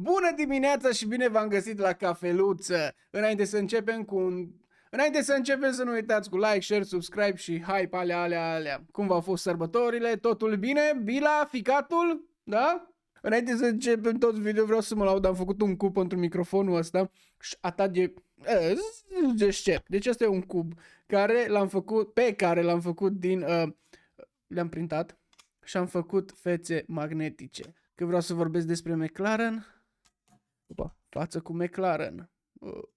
Bună dimineața și bine v-am găsit la cafeluță. Înainte să începem să nu uitați cu like, share, subscribe și hype alea. Cum v-au fost sărbătorile? Totul bine? Bila, ficatul? Da? Înainte să începem tot video vreau să mă laud, am făcut un cub pentru microfonul ăsta și atage scep. Deci asta e un cub pe care l-am făcut din le-am printat și am făcut fețe magnetice. Că vreau să vorbesc despre McLaren. Opa, față cu McLaren.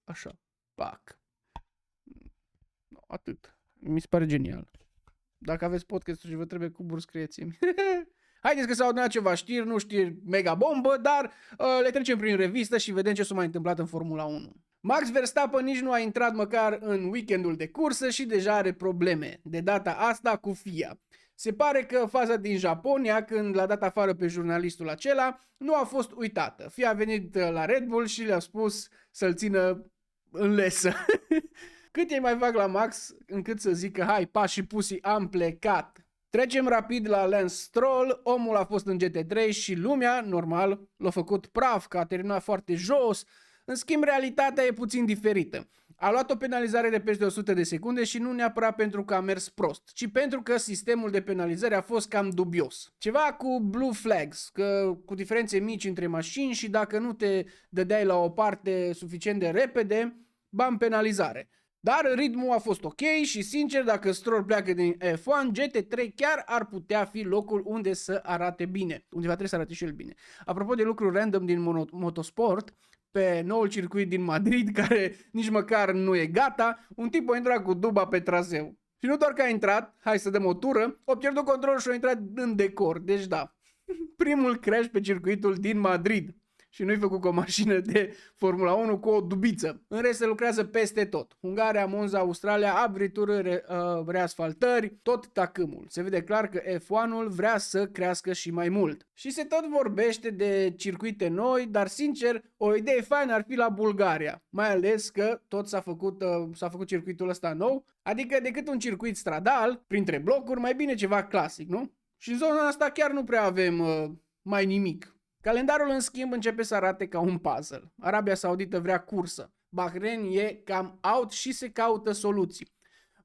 Așa, pac. Atât. Mi se pare genial. Dacă aveți podcast-ul și vă trebuie cuburi, scrieți-mi. Haideți că s-au adunat ceva știri, nu știri mega bombă, dar le trecem prin revistă și vedem ce s-a mai întâmplat în Formula 1. Max Verstappen nici nu a intrat măcar în weekendul de cursă și deja are probleme. De data asta cu FIA. Se pare că faza din Japonia, când l-a dat afară pe jurnalistul acela, nu a fost uitată. FIA a venit la Red Bull și le-a spus să-l țină în lesă. Cât e mai vag la Max încât să zică hai, pa și pusi, am plecat. Trecem rapid la Lance Stroll. Omul a fost în GT3 și lumea, normal, l-a făcut praf, că a terminat foarte jos. În schimb, realitatea e puțin diferită. A luat o penalizare de peste 100 de secunde și nu neapărat pentru că a mers prost, ci pentru că sistemul de penalizare a fost cam dubios. Ceva cu blue flags, că cu diferențe mici între mașini și dacă nu te dădeai la o parte suficient de repede, bam, penalizare. Dar ritmul a fost ok și sincer, dacă Stroll pleacă din F1, GT3 chiar ar putea fi locul unde să arate bine. Undeva trebuie să arate și el bine. Apropo de lucruri random din motosport, pe noul circuit din Madrid, care nici măcar nu e gata, un tip a intrat cu duba pe traseu. Și nu doar că a intrat, hai să dăm o tură, a pierdut controlul și a intrat în decor. Deci da, primul crash pe circuitul din Madrid. Și nu-i făcut cu o mașină de Formula 1 cu o dubiță. În rest se lucrează peste tot. Ungaria, Monza, Australia, abrituri, reasfaltări, tot tacâmul. Se vede clar că F1-ul vrea să crească și mai mult. Și se tot vorbește de circuite noi, dar sincer, o idee faină ar fi la Bulgaria. Mai ales că tot s-a făcut circuitul ăsta nou, adică decât un circuit stradal, printre blocuri, mai bine ceva clasic, nu? Și în zona asta chiar nu prea avem mai nimic. Calendarul, în schimb, începe să arate ca un puzzle. Arabia Saudită vrea cursă. Bahrain e cam out și se caută soluții.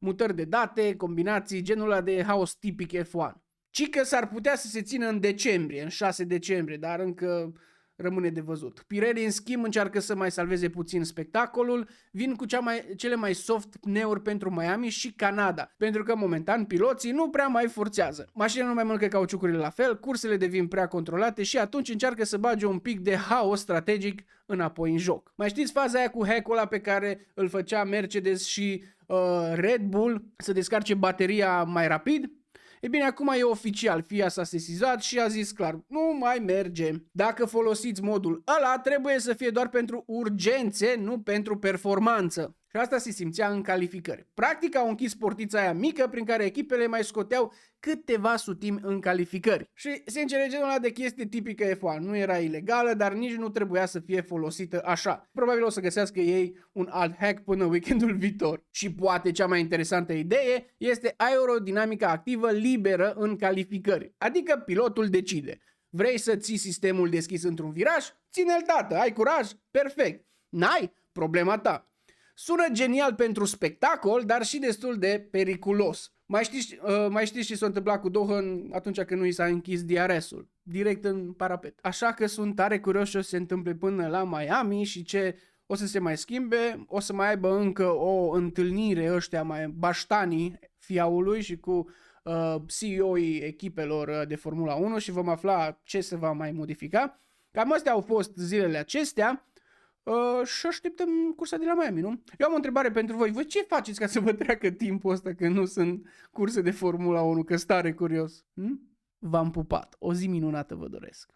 Mutări de date, combinații, genul ăla de haos tipic F1. Cică s-ar putea să se țină în decembrie, în 6 decembrie, dar încă rămâne de văzut. Pirelli, în schimb, încearcă să mai salveze puțin spectacolul, vin cu cele mai soft pneuri pentru Miami și Canada, pentru că momentan piloții nu prea mai forțează. Mașinile nu mai mănâncă cauciucurile la fel, cursele devin prea controlate și atunci încearcă să bage un pic de haos strategic înapoi în joc. Mai știți faza aia cu hack-ul ăla pe care îl făcea Mercedes și Red Bull să descarce bateria mai rapid? E bine, acum e oficial, FIA s-a sesizat și a zis clar, nu mai merge. Dacă folosiți modul ăla, trebuie să fie doar pentru urgențe, nu pentru performanță. Și asta se simțea în calificări. Practic au închis portița aia mică prin care echipele mai scoteau câteva sutimi în calificări. Și sincer, genul ăla de chestie tipică F1. Nu era ilegală, dar nici nu trebuia să fie folosită așa. Probabil o să găsească ei un alt hack până weekendul viitor. Și poate cea mai interesantă idee este aerodinamica activă liberă în calificări. Adică pilotul decide. Vrei să ții sistemul deschis într-un viraj? Ține-l, tată, ai curaj? Perfect. N-ai? Problema ta. Sună genial pentru spectacol, dar și destul de periculos. Mai știți ce s-a întâmplat cu Dohan atunci când nu i s-a închis DRS-ul? Direct în parapet. Așa că sunt tare curios ce o să se întâmple până la Miami și ce o să se mai schimbe. O să mai aibă încă o întâlnire ăștia mai baștanii FIA-ului și cu CEO-ii echipelor de Formula 1 și vom afla ce se va mai modifica. Cam astea au fost zilele acestea. Și așteptăm cursa de la Miami, nu? Eu am o întrebare pentru voi. Voi ce faceți ca să vă treacă timpul ăsta când nu sunt curse de Formula 1? Că stare curios. V-am pupat. O zi minunată vă doresc.